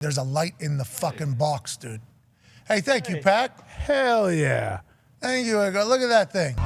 There's a light in the fucking box, dude. Hey, thank you, Pat. Hell yeah. Thank you, Edgar. Look at that thing.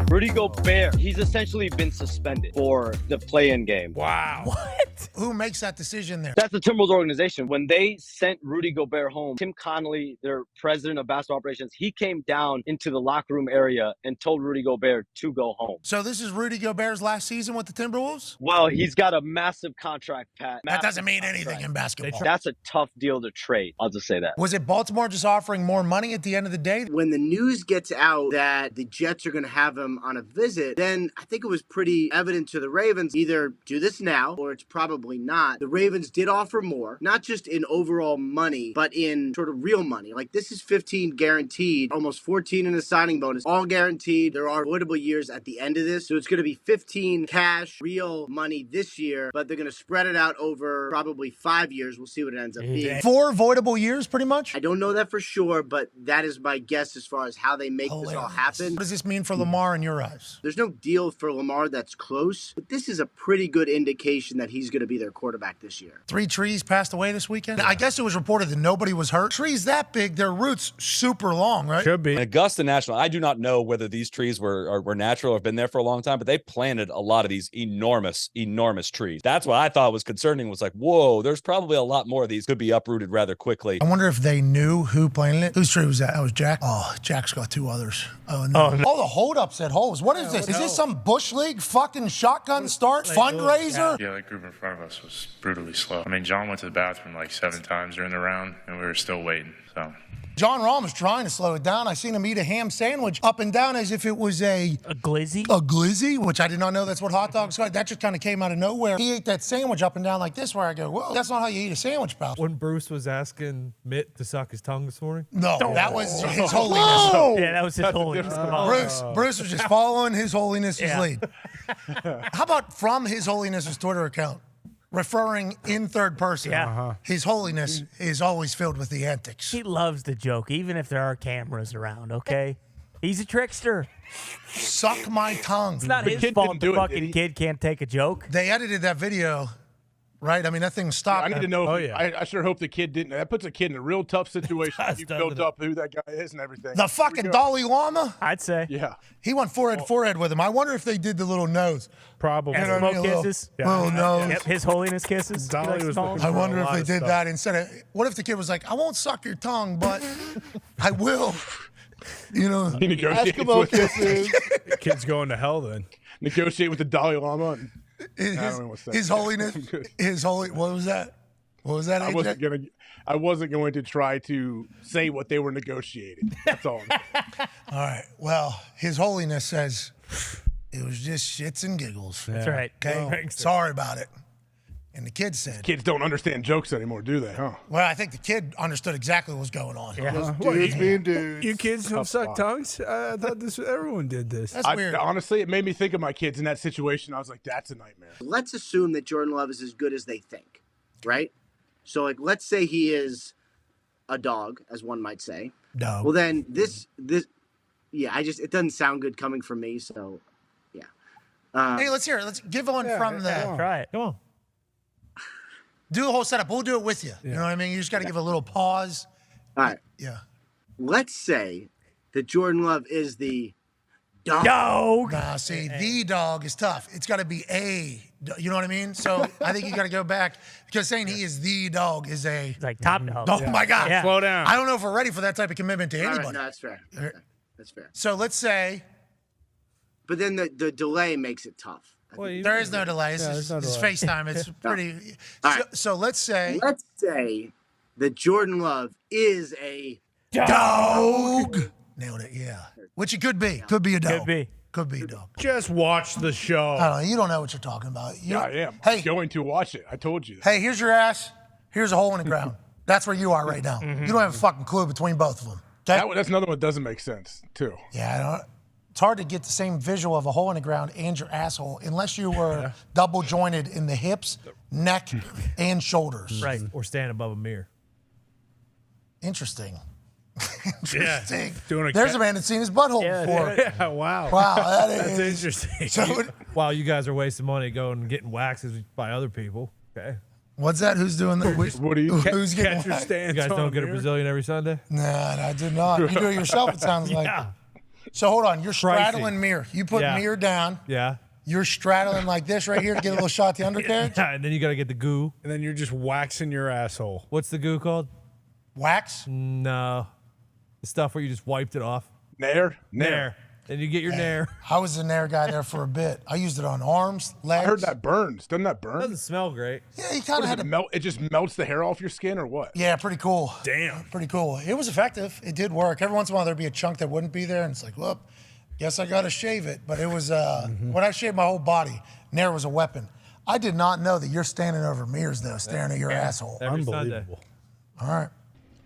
Rudy Gobert, he's essentially been suspended for the play-in game. Wow. What? Who makes that decision there? That's the Timberwolves organization. When they sent Rudy Gobert home, Tim Connolly, their president of basketball operations, he came down into the locker room area and told Rudy Gobert to go home. So this is Rudy Gobert's last season with the Timberwolves? Well, he's got a massive contract, Pat. That doesn't mean anything in basketball. That's a tough deal to trade. I'll just say that. Was it Baltimore just offering more money at the end of the day? When the news gets out that the Jets are going to have him on a visit, then I think it was pretty evident to the Ravens, either do this now or it's probably not. The Ravens did offer more, not just in overall money, but in sort of real money. Like this is 15 guaranteed, almost 14 in a signing bonus, all guaranteed. There are avoidable years at the end of this. So it's going to be 15 cash, real money this year, but they're going to spread it out over probably 5 years. We'll see what it ends up being. 4 avoidable years, pretty much? I don't know that for sure, but that is my guess as far as how they make this all happen. What does this mean for Lamar in your eyes? There's no deal for Lamar that's close, but this is a pretty good indication that he's going to be their quarterback this year. 3 trees passed away this weekend. I guess it was reported that nobody was hurt. Trees that big, their roots super long, right? Should be. In Augusta National, I do not know whether these trees were natural or have been there for a long time, but they planted a lot of these enormous trees. That's what I thought was concerning, was like, whoa, there's probably a lot more of these could be uprooted rather quickly. I wonder if they knew who planted it. Whose tree was that? That was Jack. Oh, Jack's got 2 others. Oh, no. All the holdups at holes. What is this? Is this some Bush League fucking shotgun start fundraiser? Yeah, that group in front of us was brutally slow. I mean, John went to the bathroom like 7 times during the round, and we were still waiting, so. John Rahm was trying to slow it down. I seen him eat a ham sandwich up and down as if it was a glizzy. A glizzy, which I did not know that's what hot dogs are. That just kind of came out of nowhere. He ate that sandwich up and down like this, where I go, whoa, that's not how you eat a sandwich, pal. When Bruce was asking Mitt to suck his tongue this morning? No, that was His Holiness. Yeah, that was His Holiness. Come on. Bruce was just following His Holiness's lead. How about from His Holiness's Twitter account? Referring in third person. Yeah. His Holiness is always filled with the antics. He loves the joke, even if there are cameras around, okay? He's a trickster. Suck my tongue. It's not his fault the fucking kid can't take a joke. They edited that video, right? I mean, that thing stopped. I need to know. I sure hope the kid didn't. That puts a kid in a real tough situation. You built up who that guy is and everything. The fucking Dalai Lama? I'd say. Yeah. He went forehead to forehead with him. I wonder if they did the little nose. Probably. And smoke kisses. Little nose. Yep, His Holiness kisses. I wonder if they did that instead of, what if the kid was like, I won't suck your tongue, but I will. You know. He negotiates with kisses. Kid's going to hell then. Negotiate with the Dalai Lama. And His Holiness. What was that? What was that? I wasn't going to try to say what they were negotiating. That's all. All right. Well, His Holiness says it was just shits and giggles. That's right. Okay. Well, sorry about it. And the kid said, kids don't understand jokes anymore, do they? Huh? Well, I think the kid understood exactly what was going on. Yeah. Dudes being dudes. You kids don't suck tongues? I thought everyone did this. That's weird. Honestly, it made me think of my kids in that situation. I was like, that's a nightmare. Let's assume that Jordan Love is as good as they think, right? So, like, let's say he is a dog, as one might say. No. Well, then yeah, it doesn't sound good coming from me, so, yeah. Hey, let's hear it. Let's give one from the. Try it. Come on. Do the whole setup. We'll do it with you. You know what I mean? You just got to give a little pause. All right. Yeah. Let's say that Jordan Love is the dog. Nah, see, the dog is tough. It's got to be you know what I mean? So I think you got to go back because saying he is the dog is It's like top dog. Oh, my God. Yeah. Slow down. I don't know if we're ready for that type of commitment to anybody. Right, no, that's fair. That's fair. So let's say. But then the delay makes it tough. There is no delay. It's FaceTime. It's pretty. Right. So let's say. Let's say that Jordan Love is a dog. Nailed it. Yeah. Which it could be. Could be a dog. Could be a dog. Just watch the show. I don't know. You don't know what you're talking about. I am. Hey. Going to watch it. I told you that. Hey, here's your ass. Here's a hole in the ground. That's where you are right now. You don't have a fucking clue between both of them. Okay? That's another one that doesn't make sense, too. Yeah, it's hard to get the same visual of a hole in the ground and your asshole unless you were double jointed in the hips, neck, and shoulders. Right. Or stand above a mirror. Interesting. Interesting. Doing There's a man that's seen his butthole before. Yeah, wow. Wow, That's interesting. So, While you guys are wasting money going and getting waxes by other people. Okay. what's that? Who's doing that? What do you? Who's getting Catch your waxed? stance You guys on don't get a here. Brazilian every Sunday? Nah, I did not. You do it yourself, it sounds like. Yeah. So hold on. You're Pricey. straddling mirror. You put Yeah. mirror down. Yeah. You're straddling like this right here to get a little shot at the undercarriage. Yeah, and then you got to get the goo. And then you're just waxing your asshole. What's the goo called? Wax. No. The stuff where you just wiped it off. Nair? Nair. Then you get your nair. I was a nair guy there for a bit. I used it on arms, legs. I heard that burns. Doesn't that burn? Doesn't smell great. Yeah, you What kind of does had it to. melt? It just melts the hair off your skin, or what? Yeah, pretty cool. Damn. Pretty cool. It was effective. It did work. Every once in a while there'd be a chunk that wouldn't be there, and it's like, well, guess I got to shave it. But it was when I shaved my whole body, nair was a weapon. I did not know that you're standing over mirrors though, staring at your asshole. Every Sunday. Unbelievable. All right.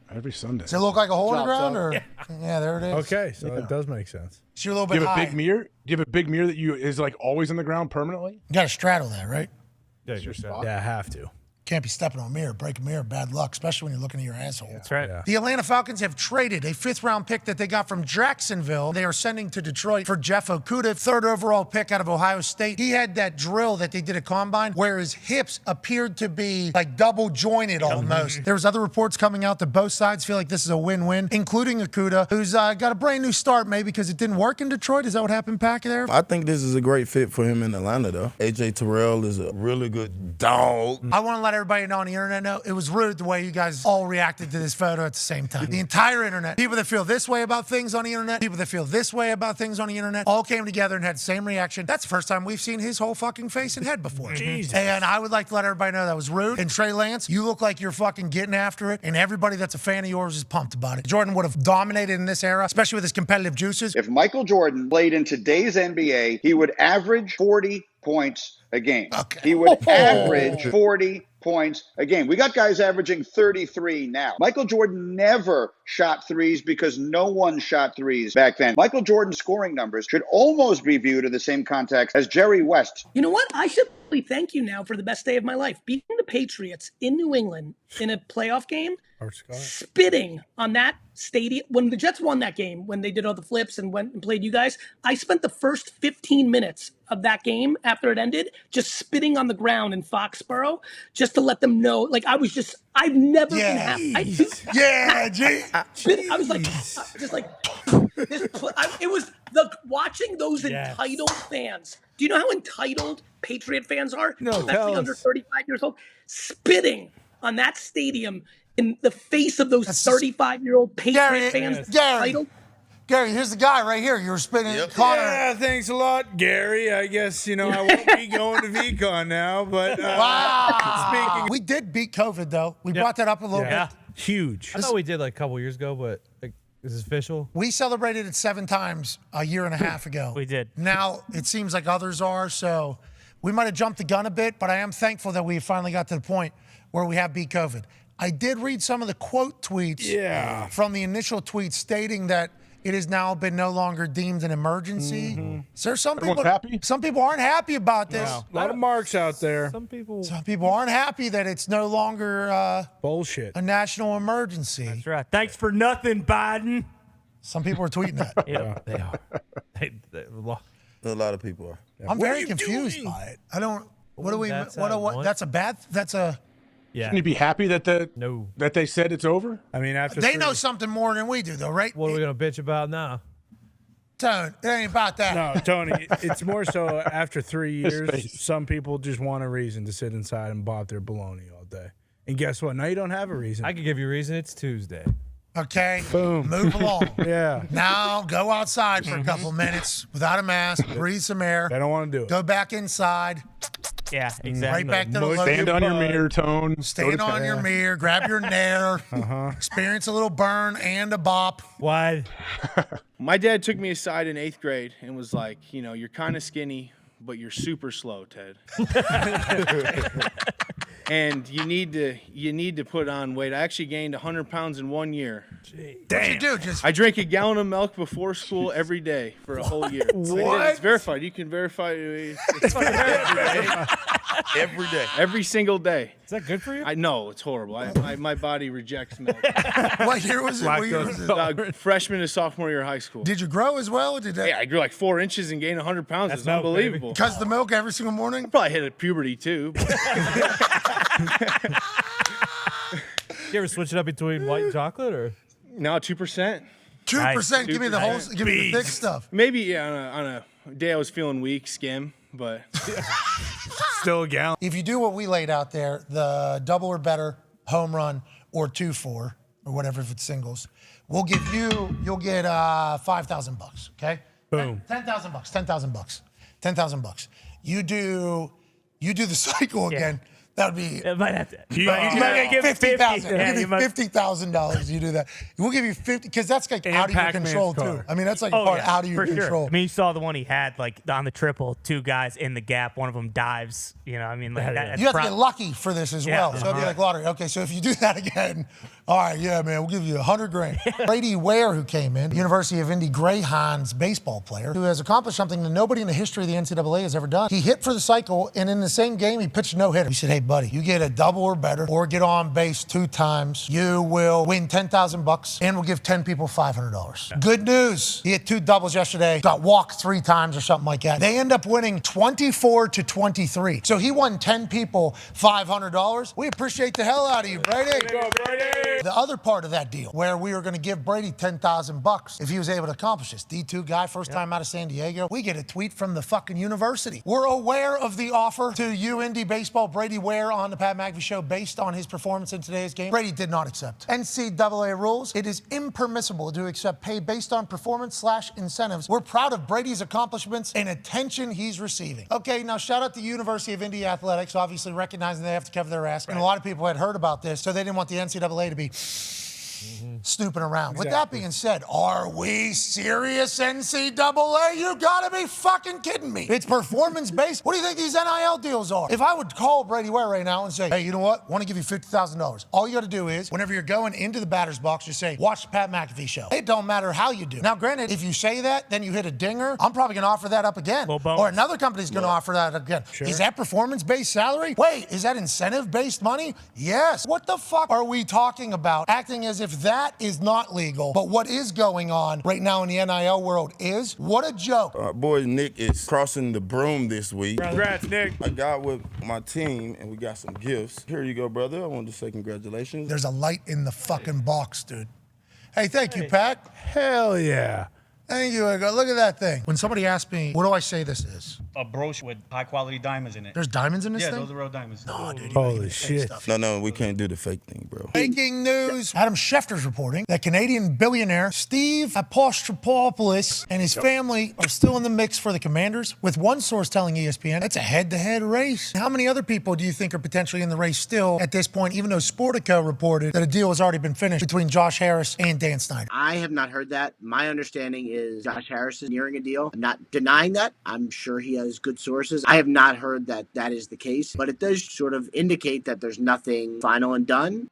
Every Sunday. Does it look like a hole in the Drops ground, off. or yeah, there it is. Okay, so it does make sense. So you're a little Do bit you have a high. big mirror? Do you have a big mirror that is like always on the ground permanently? You got to straddle that, right? Yeah, Your you're spot? Yeah, I have to. Can't be stepping on a mirror, break a mirror, bad luck, especially when you're looking at your asshole. That's right. Yeah. The Atlanta Falcons have traded a 5th-round pick that they got from Jacksonville. They are sending to Detroit for Jeff Okudah, 3rd overall pick out of Ohio State. He had that drill that they did at Combine where his hips appeared to be like double jointed almost. There was other reports coming out that both sides feel like this is a win-win, including Okudah, who's got a brand new start maybe because it didn't work in Detroit. Is that what happened back there? I think this is a great fit for him in Atlanta, though. A.J. Terrell is a really good dog. I want to let everybody know on the internet know it was rude the way you guys all reacted to this photo at the same time. The entire internet, people that feel this way about things on the internet, people that feel this way about things on the internet, all came together and had the same reaction. That's the first time we've seen his whole fucking face and head before. Jesus. And I would like to let everybody know that was rude. And Trey Lance, you look like you're fucking getting after it, and everybody that's a fan of yours is pumped about it. Jordan would have dominated in this era, especially with his competitive juices. If Michael Jordan played in today's NBA, he would average 40 points a game. Okay. He would average 40 points a game. We got guys averaging 33 now. Michael Jordan never shot threes because no one shot threes back then. Michael Jordan's scoring numbers should almost be viewed in the same context as Jerry West. You know what? I should really thank you now for the best day of my life. Beating the Patriots in New England in a playoff game, spitting on that stadium. When the Jets won that game, when they did all the flips and went and played you guys, I spent the first 15 minutes of that game after it ended just spitting on the ground in Foxborough just to let them know. Like, I've never been happy. Yeah, G. I was like, just like, it was watching those entitled fans. Do you know how entitled Patriot fans are? No, especially under 35 years old. Spitting on that stadium in the face of those 35-year-old Patriot fans. Gary, here's the guy right here. You were spitting Connor. Yeah, thanks a lot, Gary. I guess, I won't be going to VCon now, but speaking. We did beat COVID, though. We brought that up a little bit. Huge. I thought we did like a couple years ago, but like, is this official? We celebrated it 7 times a year and a half ago. We did. Now it seems like others are, so we might have jumped the gun a bit, but I am thankful that we finally got to the point where we have beat COVID. I did read some of the quote tweets from the initial tweets stating that it has now been no longer deemed an emergency. So there's some people happy? Some people aren't happy about this. A lot of marks out there. Some people aren't happy that it's no longer bullshit. A national emergency. That's right. Thanks for nothing, Biden. Some people are tweeting that. Yeah, they are. A lot of people are. I'm very confused by it. I don't. What do we? What? That's a bad. That's a. Shouldn't you be happy that that they said it's over? I mean, after they know something more than we do, though, right? What are we gonna bitch about now? Tone, it ain't about that. No, Tony, it's more so after 3 years, some people just want a reason to sit inside and bop their baloney all day. And guess what? Now you don't have a reason. I could give you a reason. It's Tuesday. Okay. Boom. Move along. Yeah. Now go outside for a couple minutes without a mask, breathe some air. I don't want to do it. Go back inside. Yeah, exactly. Right back to the Stand on your mirror, Tone. Stand on your mirror. Grab your nair. Experience a little burn and a bop. Why? My dad took me aside in 8th grade and was like, you're kind of skinny, but you're super slow, Ted. And you need to put on weight. I actually gained 100 pounds in 1 year. Damn. What'd you do? I drank a gallon of milk before school every day for a whole year. What? It's verified. You can verify it. It's verified. Every day. Every single day. Is that good for you? I know it's horrible. My body rejects milk. What year was it? What year was it? Freshman to sophomore year of high school. Did you grow as well? Did that? Yeah, I grew like 4 inches and gained 100 pounds. That's It's milk, unbelievable. Because the milk every single morning? Probably hit at puberty too. You ever switch it up between white and chocolate or? Now 2%. 2%. Give me the whole. Give me the thick stuff. Maybe yeah, on a day I was feeling weak, skim, but Still a gallon. If you do what we laid out there, the double or better, home run, or 2-4, or whatever if it's singles, you'll get $5,000. Okay. Boom. $10,000. $10,000. You do the cycle again. That would be. It might have to. You might give $50,000. Yeah, Give me $50,000. You do that. We'll give you 50 because that's like And out of your Pac-Man's control car. too. I mean, that's like part out of your for control. Sure. I mean, you saw the one he had like on the triple, 2 guys in the gap. One of them dives. You know, I mean, like that. You have to get lucky for this as well. So it'd be like lottery. Okay, so if you do that again, all right, yeah, man, we'll give you $100,000. Brady Ware, who came in, University of Indy Greyhounds baseball player, who has accomplished something that nobody in the history of the NCAA has ever done. He hit for the cycle, and in the same game, he pitched a no-hitter. He said, hey, buddy, you get a double or better, or get on base 2 times, you will win $10,000, and we'll give 10 people $500. Yeah. Good news. He hit 2 doubles yesterday, got walked 3 times or something like that. They end up winning 24-23. So he won 10 people $500. We appreciate the hell out of you, Brady. Go, Brady. The other part of that deal, where we were going to give Brady $10,000 if he was able to accomplish this. D2 guy, first time out of San Diego. We get a tweet from the fucking university. We're aware of the offer to UIndy baseball, Brady Ware on the Pat McAfee Show, based on his performance in today's game. Brady did not accept. NCAA rules, it is impermissible to accept pay based on performance/incentives. We're proud of Brady's accomplishments and attention he's receiving. Okay, now shout out to University of Indy Athletics, obviously recognizing they have to cover their ass. Right. And a lot of people had heard about this, so they didn't want the NCAA to be snooping around. Exactly. With that being said, are we serious, NCAA? You gotta be fucking kidding me. It's performance-based. What do you think these NIL deals are? If I would call Brady Ware right now and say, hey, you know what? Want to give you $50,000. All you gotta do is, whenever you're going into the batter's box, you say, watch the Pat McAfee Show. It don't matter how you do. Now, granted, if you say that, then you hit a dinger, I'm probably gonna offer that up again. Or another company's gonna offer that again. Sure. Is that performance-based salary? Wait, is that incentive-based money? Yes. What the fuck are we talking about? Acting as if that is not legal. But what is going on right now in the NIL world is, what a joke. Our boy Nick is crossing the broom this week. Congrats, Nick. I got with my team and we got some gifts. Here you go, brother. I wanted to say congratulations. There's a light in the fucking box, dude. Hey, thank you, Pat. Hell yeah. Thank you. Look at that thing. When somebody asks me, what do I say this is? A brooch with high-quality diamonds in it. There's diamonds in this thing? Yeah, those are real diamonds. No, dude. Holy shit. No, we can't do the fake thing, bro. Breaking news. Adam Schefter's reporting that Canadian billionaire Steve Apostropoulos and his family are still in the mix for the Commanders, with one source telling ESPN it's a head-to-head race. How many other people do you think are potentially in the race still at this point, even though Sportico reported that a deal has already been finished between Josh Harris and Dan Snyder? I have not heard that. My understanding is Josh Harris is nearing a deal. I'm not denying that. I'm sure he has good sources. I have not heard that that is the case, but it does sort of indicate that there's nothing final and done.